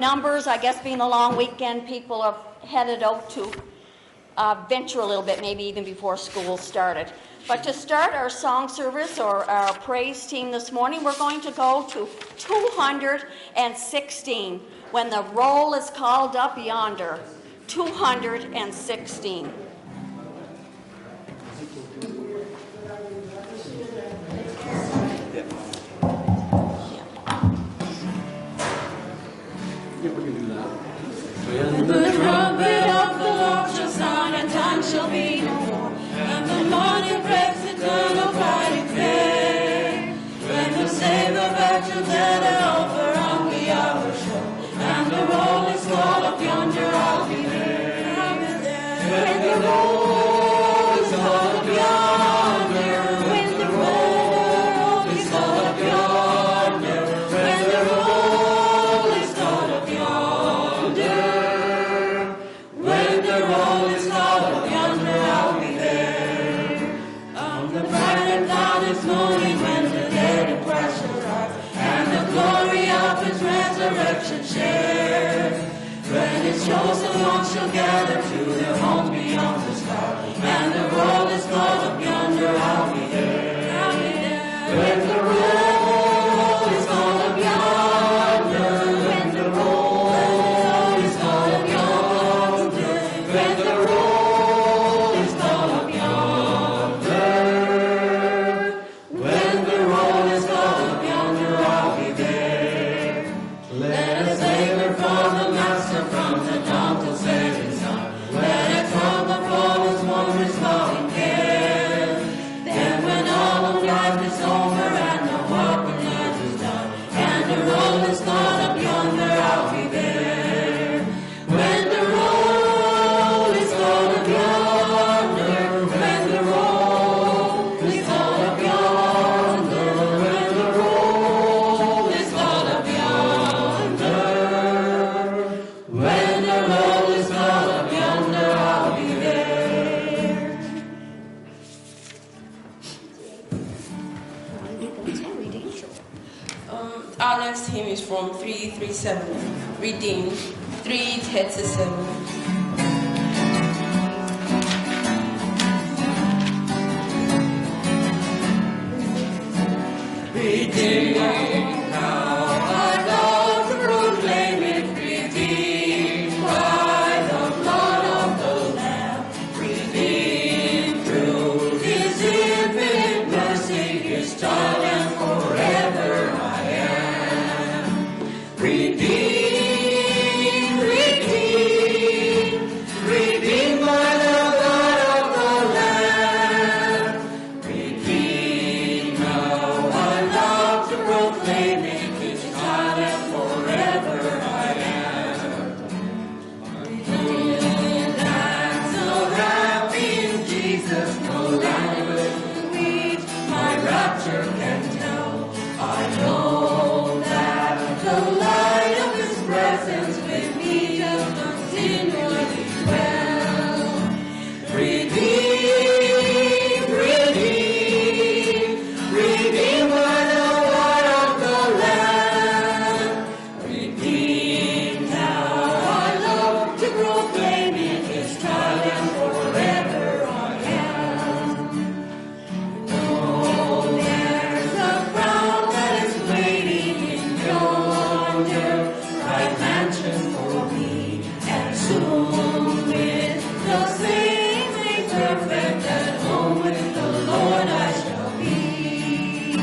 Numbers, I guess being a long weekend, people are headed out to venture a little bit, maybe even before school started. But to start our song service or our praise team this morning, we're going to go to 216 when the roll is called up yonder. 216. When the trumpet of the Lord shall sound, and time shall be no more, and the morning breaks eternal bright day. When the Savior virtues and the over on the hour show, and the roll is called up yonder, I'll be there. I'll be there. When the roll is called up yonder, when the roll is called up yonder, when the roll is called up yonder. When the roll is called up yonder, I'll be there. On the bright and cloudless morning, when the dead in Christ shall rise, and the glory of His resurrection share. When His chosen ones shall gather to their home beyond the sky, and the roll is called up yonder, I'll be there. I'll be there. When the roll is called up yonder, when the roll is called up yonder, when the roll is called up yonder, when the roll is called up yonder, I'll be there. Let us labor for the Master from the dawn till setting sun. Let it come before His wondrous loving care. Then when all of life is over and the work of life is done, and the roll is called up yonder, I'll be there. When the roll is called up yonder, when the roll is called up yonder, when the roll is called up yonder, when the roll is called up yonder, I'll be there. Our next hymn is from 337, Redeemed, 337. Redeemed, now I love to proclaim it, redeemed by the blood of the Lamb, redeemed through His infinite mercy, His child, and forever I am. Redeemed, redeemed, redeemed by the blood of the Lamb, redeemed, now I love to proclaim it, His child, and forever I am. And so happy in Jesus, no language can reach, my rapture can tell. I know that the light of His presence with me just continually dwell. Redeemed, redeemed, redeemed by the blood of the Lamb, redeemed, now I love to proclaim it, His child, and forever I am. Oh, there's a crown that is waiting in yonder bright mansion for me, and soon with the saints made perfect at home with the Lord I shall be.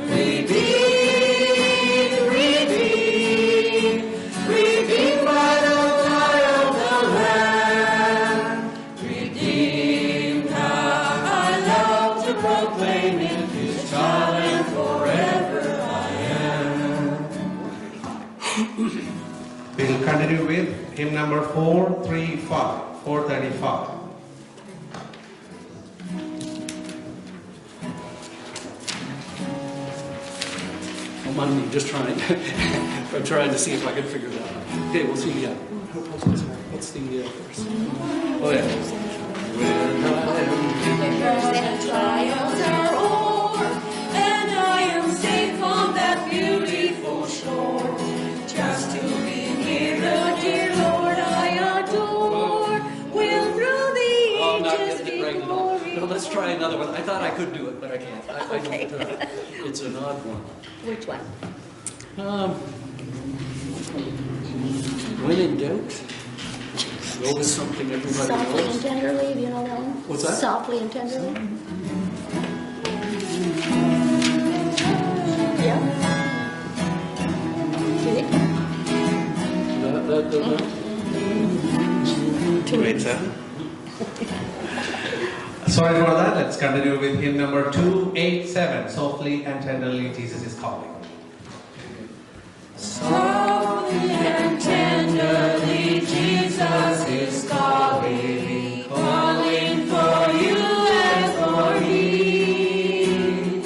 Redeemed, redeemed, redeemed by the blood of the Lamb, redeemed, now I love to proclaim it, His child, and forever I am. We'll continue with hymn number 435. I'm on me, just trying. I'm trying to see if I can figure it out. Okay, we'll see. Yeah. What's the verse? Oh yeah. When And trials are o'er, and I am safe on that beautiful shore, just to be near let's try another one. I thought I could do it, but I can't. I Okay. don't. It's an odd one. Which one? When in doubt, go with something everybody Softly and knows. tenderly, do you know that one? What's that? Softly and tenderly. Yeah. Okay. Wait, sir. Sorry for that. Let's continue with hymn number 287. Softly and tenderly, Jesus is calling. Softly and tenderly, Jesus is calling, calling for you and for me.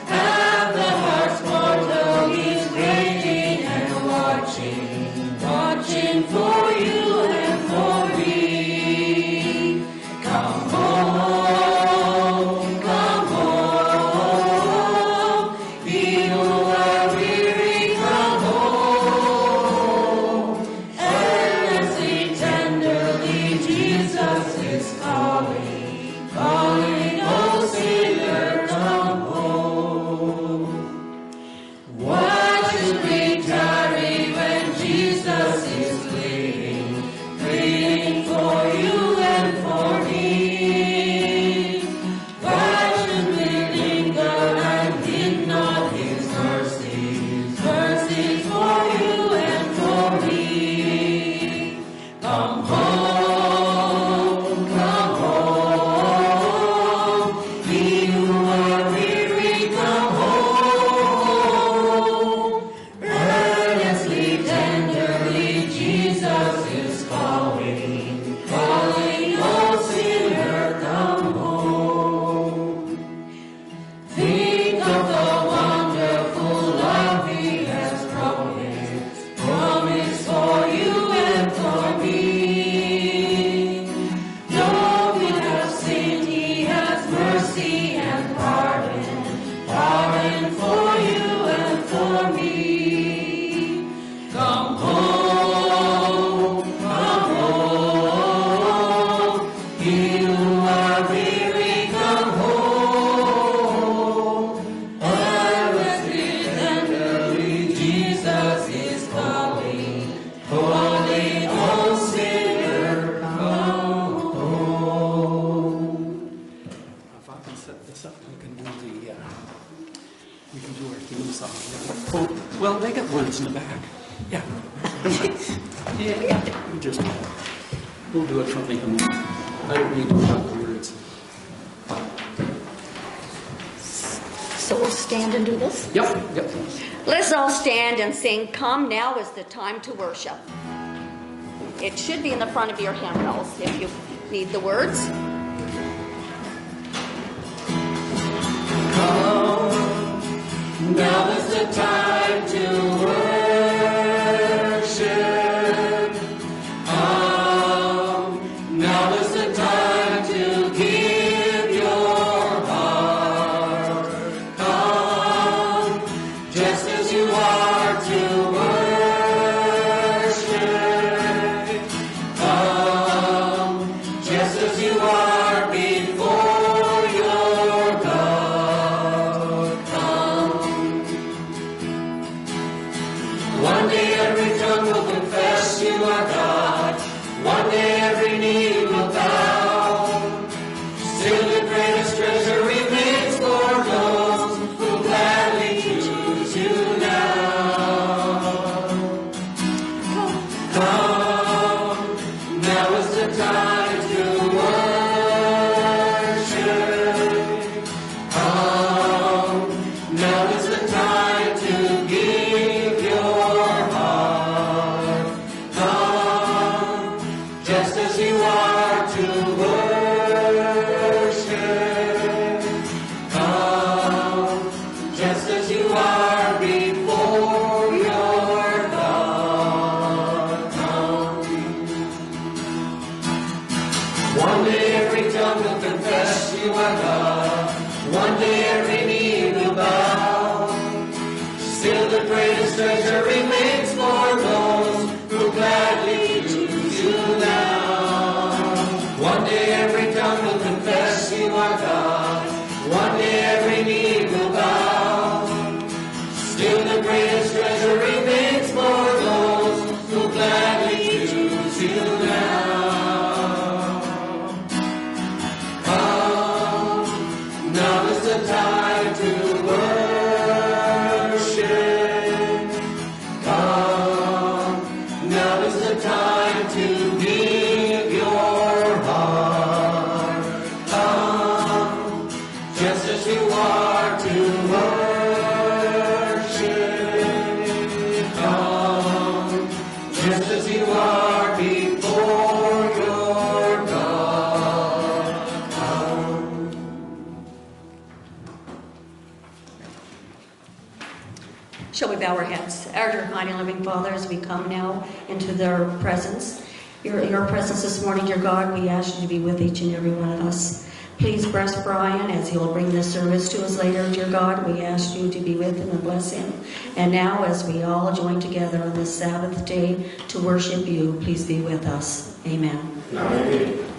Have the heart's portal, He's waiting and watching, watching for you and for me. Come home, come home. He who are weary, come home. Earnestly, tenderly, Jesus is calling, calling, oh sinner, come home. Why should we tarry when Jesus is pleading, pleading for you and for me? Why should we linger and hid not His mercies, mercies for you and for me? Come home, come home. Ye who are weary, come home. Earnestly, tenderly, Jesus is calling, calling, oh sinner, come home. Think of the wonderful love He has promised, promised for you and for me. Though we have sinned, He has mercy and pardon, pardon for you and for me. Come home, come home. You who are weary, come home. Earnestly, tenderly, Jesus is calling, calling, oh sinner, come home. If I can set this up, we can do our theme song. Oh, well, they got words in the back. Yeah. Yeah. We'll do it from the hymn. I don't need to have the words. So we'll stand and do this? Yep. Let's all stand and sing, Come Now is the Time to Worship. It should be in the front of your hymnals if you need the words. Now is the time to worship. Now is the time to give your heart. Come, just as you are to worship. Come, just as you are before your God. Come. One day every tongue will confess you are God. One day every knee will bow. Still the greatest treasure remains for those who gladly choose you now. Come, now is the time to worship. Come, now is the time to give your heart. Come, just as you are to worship. Come, just as you are before your God. Come. One day every tongue will confess you are God. One day every knee will bow. Still the greatest treasure remains for those who gladly choose you now. One day every tongue will confess you are is the time to give your heart. Come, just as you are to worship. Come, just as you are before your God. Come. Shall we bow our heads? Our dear mighty living Father, as we come now into their presence, your presence this morning, dear God, we ask you to be with each and every one of us. Please bless Bryan as he will bring this service to us later, dear God. We ask you to be with him and bless him. And now, as we all join together on this Sabbath day to worship you, please be with us. Amen. Amen.